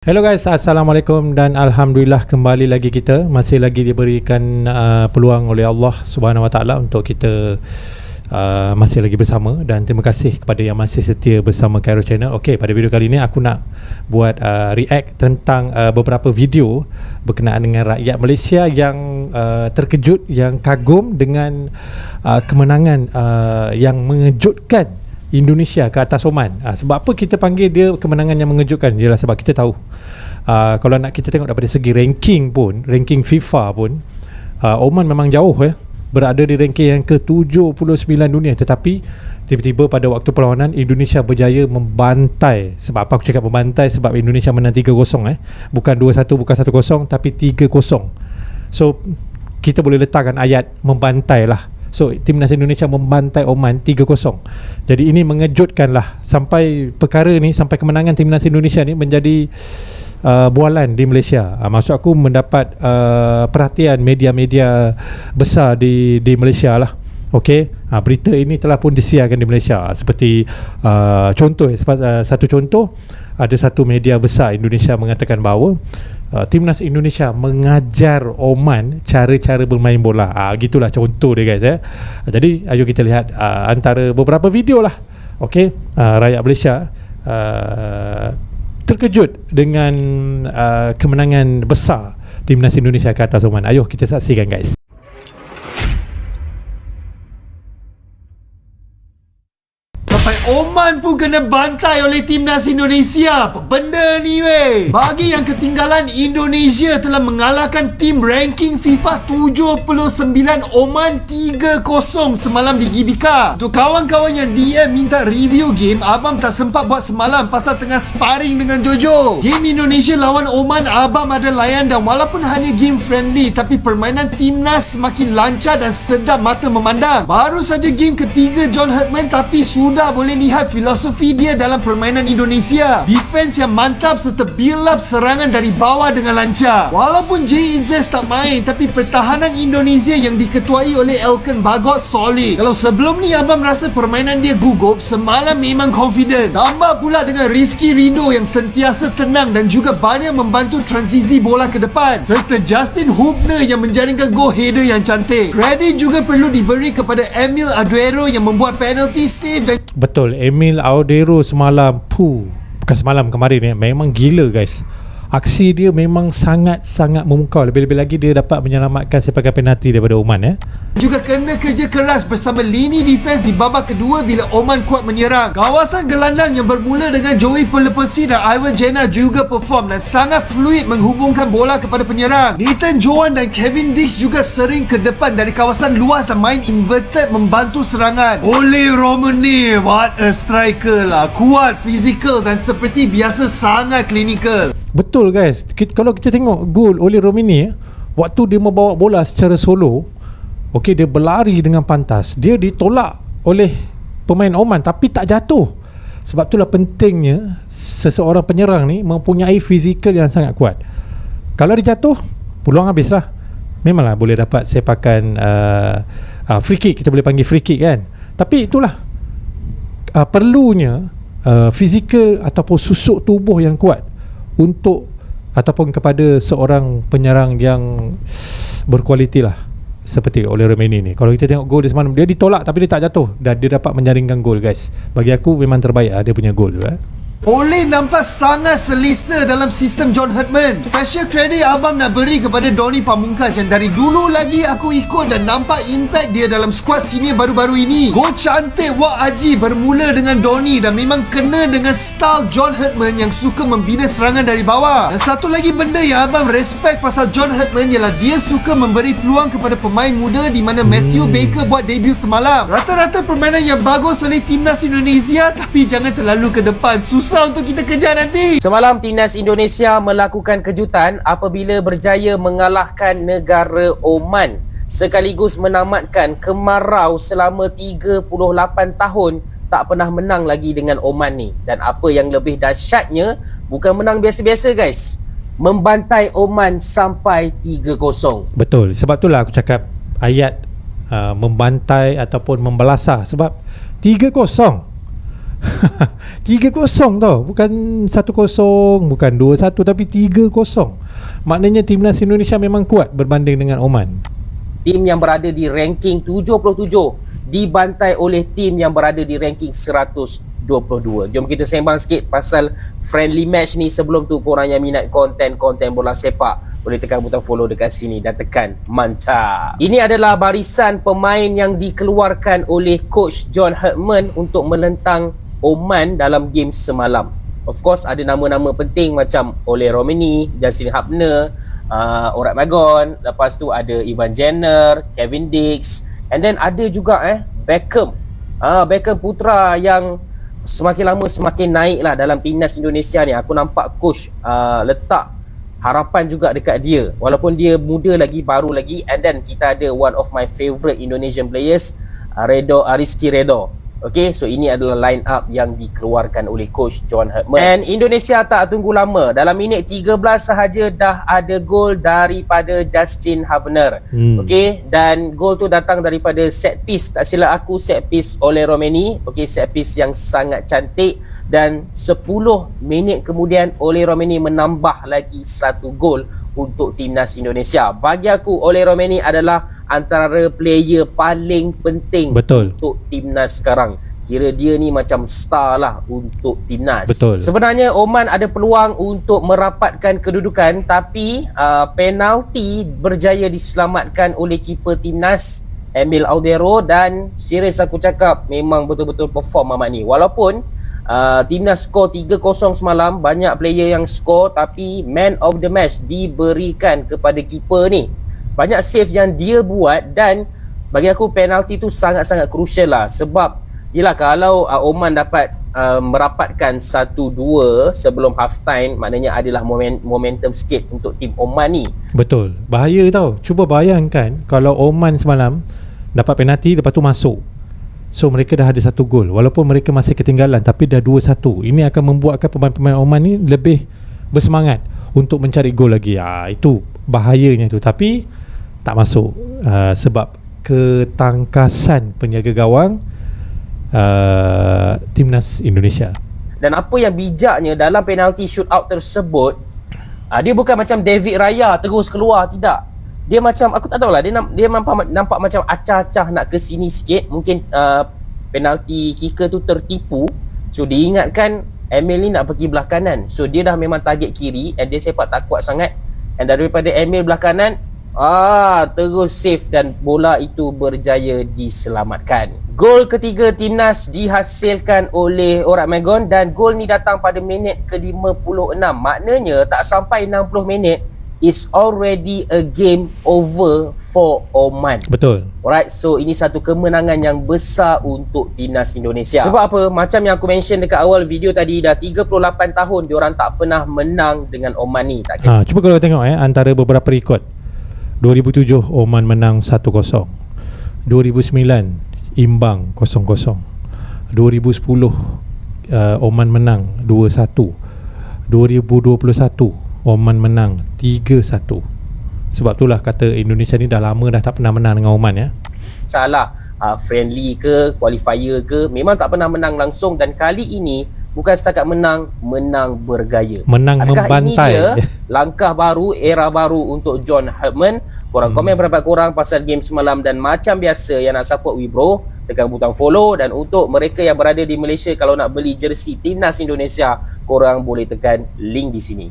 Hello guys, Assalamualaikum dan Alhamdulillah kembali lagi kita masih lagi diberikan peluang oleh Allah Subhanahu Wa Taala untuk kita masih lagi bersama, dan terima kasih kepada yang masih setia bersama Cairo Channel. Okey, pada video kali ini aku nak buat react tentang beberapa video berkenaan dengan rakyat Malaysia yang terkejut, yang kagum dengan kemenangan yang mengejutkan Indonesia ke atas Oman. Sebab apa kita panggil dia kemenangan yang mengejutkan? Ialah sebab kita tahu kalau nak kita tengok daripada segi ranking pun, ranking FIFA pun, Oman memang jauh berada di ranking yang ke-79 dunia. Tetapi tiba-tiba pada waktu perlawanan Indonesia berjaya membantai. Sebab apa aku cakap membantai? Sebab Indonesia menang 3-0 bukan 2-1, bukan 1-0, tapi 3-0. So kita boleh letakkan ayat membantai lah. So timnas Indonesia membantai Oman 3-0. Jadi ini mengejutkan lah. Sampai perkara ni, sampai kemenangan timnas Indonesia ni menjadi bualan di Malaysia. Maksud aku mendapat perhatian media-media besar di Malaysia lah. Okey, berita ini telah pun disiarkan di Malaysia. Seperti contoh, satu contoh, ada satu media besar Indonesia mengatakan bahawa timnas Indonesia mengajar Oman cara-cara bermain bola. Gitulah contoh dia guys. Jadi ayo kita lihat antara beberapa video lah. Okey, rakyat Malaysia terkejut dengan kemenangan besar timnas Indonesia ke atas Oman. Ayo kita saksikan guys. Oman pun kena bantai oleh timnas Indonesia. Apa benda ni weh? Bagi yang ketinggalan, Indonesia telah mengalahkan tim ranking FIFA 79 Oman 3-0 semalam di GBK. Untuk kawan-kawan yang DM minta review game, abang tak sempat buat semalam pasal tengah sparring dengan Jojo. Game Indonesia lawan Oman abang ada layan, dan walaupun hanya game friendly, tapi permainan timnas semakin lancar dan sedap mata memandang. Baru saja game ketiga John Herdman, tapi sudah boleh lihat filosofi dia dalam permainan Indonesia. Defense yang mantap serta build up serangan dari bawah dengan lancar. Walaupun Jay Izzez tak main, tapi pertahanan Indonesia yang diketuai oleh Elkan Bagot solid. Kalau sebelum ni abang rasa permainan dia gugup, semalam memang confident. Tambah pula dengan Rizky Ridho yang sentiasa tenang dan juga banyak membantu transisi bola ke depan, serta Justin Hubner yang menjaringkan goal header yang cantik. Kredit juga perlu diberi kepada Emil Aduero yang membuat penalty save dan Betul, Emil Audero semalam, bukan semalam, kemarin memang gila guys. Aksi dia memang sangat-sangat memukau. Lebih-lebih lagi dia dapat menyelamatkan sepakan penalti daripada Oman juga kena kerja keras bersama lini defense di babak kedua bila Oman kuat menyerang. Kawasan gelandang yang bermula dengan Joey Pelepesi dan Ivan Jenner juga perform dan sangat fluid menghubungkan bola kepada penyerang. Nathan Joan dan Kevin Dix juga sering ke depan dari kawasan luas dan main inverted membantu serangan. Ole Romani, what a striker lah. Kuat, fizikal dan seperti biasa sangat klinikal. Betul guys. Kalau kita tengok gol Ole Romani, waktu dia membawa bola secara solo, okey, dia berlari dengan pantas, dia ditolak oleh pemain Oman tapi tak jatuh. Sebab itulah pentingnya seseorang penyerang ni mempunyai fizikal yang sangat kuat. Kalau dia jatuh, peluang habislah. Memanglah boleh dapat sepakan free kick, kita boleh panggil free kick kan. Tapi itulah perlunya fizikal ataupun susuk tubuh yang kuat untuk ataupun kepada seorang penyerang yang berkualiti lah, seperti Ole Romani ni. Kalau kita tengok gol dia semalam, dia ditolak tapi dia tak jatuh dan dia dapat menjaringkan gol guys. Bagi aku memang terbaik dia punya gol tu. Ole nampak sangat selesa dalam sistem John Herdman. Special credit abang nak beri kepada Donny Pamungkas yang dari dulu lagi aku ikut dan nampak impact dia dalam skuad senior baru-baru ini. Gol cantik Wak Haji bermula dengan Donny dan memang kena dengan style John Herdman yang suka membina serangan dari bawah. Dan satu lagi benda yang abang respect pasal John Herdman ialah dia suka memberi peluang kepada pemain muda, di mana Matthew Baker buat debut semalam. Rata-rata permainan yang bagus oleh timnas Indonesia, tapi jangan terlalu ke depan. Susah untuk kita kejar nanti. Semalam timnas Indonesia melakukan kejutan apabila berjaya mengalahkan negara Oman, sekaligus menamatkan kemarau selama 38 tahun tak pernah menang lagi dengan Oman ni. Dan apa yang lebih dahsyatnya, bukan menang biasa-biasa guys, membantai Oman sampai 3-0. Betul, sebab itulah aku cakap ayat membantai ataupun membelasah. Sebab 3-0 3-0 tau. Bukan 1-0, bukan 2-1, tapi 3-0. Maknanya timnas Indonesia memang kuat berbanding dengan Oman. Tim yang berada di ranking 77 dibantai oleh tim yang berada di ranking 122. Jom kita sembang sikit pasal friendly match ni. Sebelum tu, korang yang minat konten bola sepak boleh tekan butang follow dekat sini dan tekan mantap. Ini adalah barisan pemain yang dikeluarkan oleh coach John Herdman untuk menentang Oman dalam game semalam. Of course ada nama-nama penting macam Ole Romeni, Justin Hubner, Orat Magon, lepas tu ada Ivan Jenner, Kevin Dix, and then ada juga Beckham. Beckham putra yang semakin lama semakin naik lah dalam timnas Indonesia ni. Aku nampak coach letak harapan juga dekat dia, walaupun dia muda lagi, baru lagi. And then kita ada one of my favourite Indonesian players, Rizky Redho. Okay, so ini adalah line up yang dikeluarkan oleh coach John Herdman. And Indonesia tak tunggu lama. Dalam minit 13 sahaja dah ada gol daripada Justin Hubner. Okay, dan gol tu datang daripada set piece. Tak silap aku, set piece Ole Romeni. Okay, set piece yang sangat cantik. Dan 10 minit kemudian Ole Romeni menambah lagi 1 gol untuk timnas Indonesia. Bagi aku, Ole Romeni adalah antara player paling penting untuk timnas sekarang. Kira dia ni macam star lah untuk timnas. Sebenarnya Oman ada peluang untuk merapatkan kedudukan, tapi penalti berjaya diselamatkan oleh keeper timnas Emil Audero. Dan serius aku cakap, memang betul-betul perform Ahmad ni. Walaupun timnas skor 3-0 semalam, banyak player yang skor, tapi man of the match diberikan kepada keeper ni. Banyak save yang dia buat, dan bagi aku penalti tu sangat-sangat crucial lah. Sebab yelah, kalau Oman dapat merapatkan 1-2 sebelum half time, maknanya adalah momentum sikit untuk tim Oman ni. Betul, bahaya tau. Cuba bayangkan kalau Oman semalam dapat penalti, lepas tu masuk, so mereka dah ada 1 gol, walaupun mereka masih ketinggalan, tapi dah 2-1. Ini akan membuatkan pemain-pemain Oman ni lebih bersemangat untuk mencari gol lagi. Itu bahayanya tu. Tapi tak masuk sebab ketangkasan penjaga gawang timnas Indonesia. Dan apa yang bijaknya dalam penalti shootout tersebut, dia bukan macam David Raya terus keluar, tidak. Dia macam, aku tak tahulah, dia nampak macam acah-acah nak ke sini sikit. Mungkin penalti kicker tu tertipu. So dia ingatkan Emil ni nak pergi belah kanan, so dia dah memang target kiri, and dia sepak tak kuat sangat. And daripada Emil belah kanan, terus save, dan bola itu berjaya diselamatkan. Gol ketiga timnas dihasilkan oleh Orat Magon, dan gol ni datang pada minit ke-56. Maknanya tak sampai 60 minit, it's already a game over for Oman. Betul. Alright, so ini satu kemenangan yang besar untuk timnas Indonesia. Sebab apa? Macam yang aku mention dekat awal video tadi, dah 38 tahun diorang tak pernah menang dengan Oman ni. Tak kisah. Cuba kalau tengok antara beberapa rekod. 2007 Oman menang 1-0. 2009 imbang 0-0. 2010 Oman menang 2-1. 2021 Oman menang 3-1. Sebab itulah kata Indonesia ni dah lama dah tak pernah menang dengan Oman ya. Salah, friendly ke, qualifier ke, memang tak pernah menang langsung. Dan kali ini bukan setakat menang, menang bergaya. Menang adakah membantai. Ini dia langkah baru, era baru untuk John Herdman? Korang komen pendapat korang pasal game semalam. Dan macam biasa, yang nak support Wibro, tekan butang follow. Dan untuk mereka yang berada di Malaysia, kalau nak beli jersey timnas Indonesia, korang boleh tekan link di sini.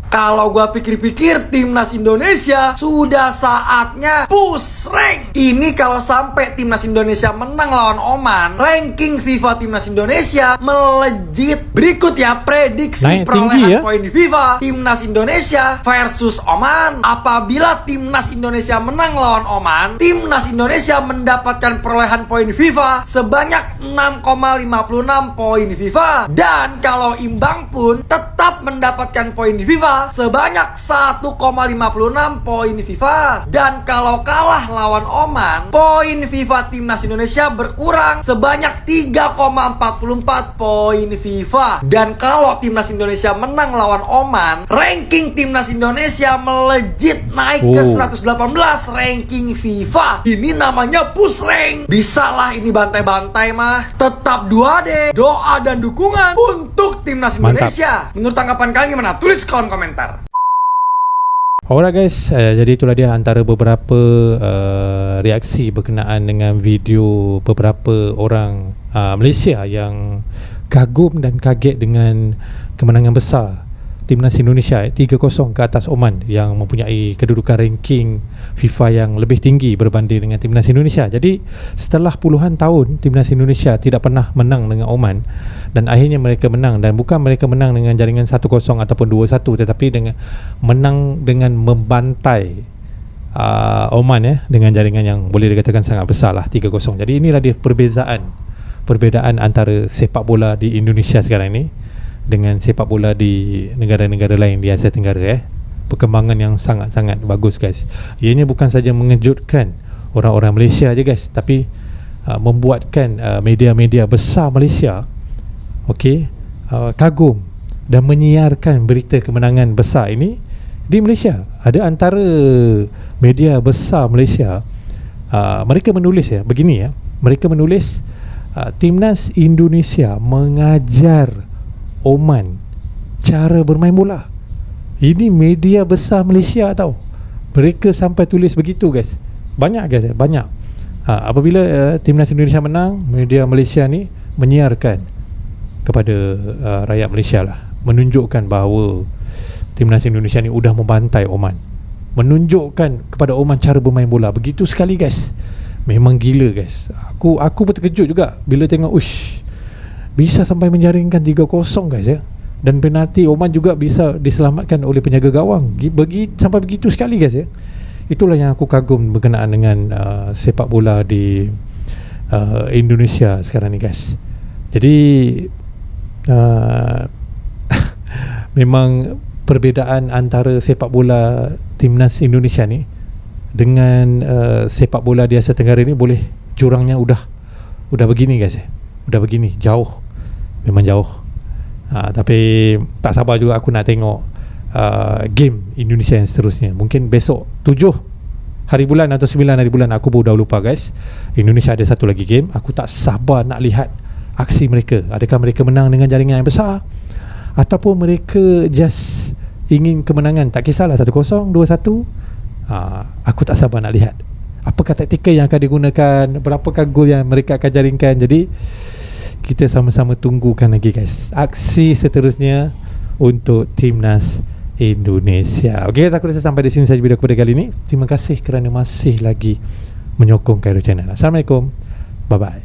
Kalau gua pikir-pikir, timnas Indonesia sudah saatnya push rank. Ini kalau sampai timnas Indonesia menang lawan Oman, ranking FIFA timnas Indonesia melejit. Berikut ya prediksi naik perolehan poin di FIFA timnas Indonesia versus Oman. Apabila timnas Indonesia menang lawan Oman, timnas Indonesia mendapatkan perolehan poin FIFA sebanyak 6,56 poin FIFA. Dan kalau imbang pun tetap mendapatkan poin di FIFA FIFA sebanyak 1,56 poin FIFA. Dan kalau kalah lawan Oman, poin FIFA timnas Indonesia berkurang sebanyak 3,44 poin FIFA. Dan kalau timnas Indonesia menang lawan Oman, ranking timnas Indonesia melejit naik ke 118 ranking FIFA. Ini namanya push rank. Bisalah ini bantai-bantai mah. Tetap 2D, doa dan dukungan untuk timnas Indonesia. Menurut tanggapan kalian gimana? Tulis kolom komentar. Alright guys, jadi itulah dia antara beberapa reaksi berkenaan dengan video beberapa orang Malaysia yang kagum dan kaget dengan kemenangan besar timnas Indonesia 3-0 ke atas Oman yang mempunyai kedudukan ranking FIFA yang lebih tinggi berbanding dengan timnas Indonesia. Jadi setelah puluhan tahun timnas Indonesia tidak pernah menang dengan Oman, dan akhirnya mereka menang, dan bukan mereka menang dengan jaringan 1-0 ataupun 2-1, tetapi dengan menang dengan membantai Oman dengan jaringan yang boleh dikatakan sangat besar lah, 3-0. Jadi inilah dia perbezaan antara sepak bola di Indonesia sekarang ni dengan sepak bola di negara-negara lain di Asia Tenggara. Perkembangan yang sangat-sangat bagus guys. Ianya bukan saja mengejutkan orang-orang Malaysia je guys, tapi membuatkan media-media besar Malaysia kagum dan menyiarkan berita kemenangan besar ini di Malaysia. Ada antara media besar Malaysia, mereka menulis begini mereka menulis timnas Indonesia mengajar Oman cara bermain bola. Ini media besar Malaysia tau. Mereka sampai tulis begitu guys. Banyak guys, banyak. Apabila timnas Indonesia menang, media Malaysia ni menyiarkan kepada rakyat Malaysia lah, menunjukkan bahawa timnas Indonesia ni udah membantai Oman, menunjukkan kepada Oman cara bermain bola. Begitu sekali guys. Memang gila guys. Aku pun terkejut juga bila tengok bisa sampai menjaringkan 3-0 guys dan penalti Oman juga bisa diselamatkan oleh penjaga gawang. Sampai begitu sekali guys Itulah yang aku kagum berkenaan dengan sepak bola di Indonesia sekarang ni guys. Jadi memang perbezaan antara sepak bola timnas Indonesia ni dengan sepak bola di Asia Tenggara ni, boleh jurangnya udah begini guys udah begini, jauh, memang jauh. Tapi tak sabar juga aku nak tengok game Indonesia yang seterusnya. Mungkin besok 7 hari bulan atau 9 hari bulan, aku pun dah lupa guys. Indonesia ada satu lagi game. Aku tak sabar nak lihat aksi mereka. Adakah mereka menang dengan jaringan yang besar, ataupun mereka just ingin kemenangan, tak kisahlah 1-0, 2-1. Aku tak sabar nak lihat apakah taktikal yang akan digunakan, berapakah gol yang mereka akan jaringkan. Jadi kita sama-sama tunggukan lagi guys aksi seterusnya untuk timnas Indonesia. Okey guys, aku rasa sampai di sini saja video aku pada kali ini. Terima kasih kerana masih lagi menyokong Khairul Channel. Assalamualaikum, bye bye.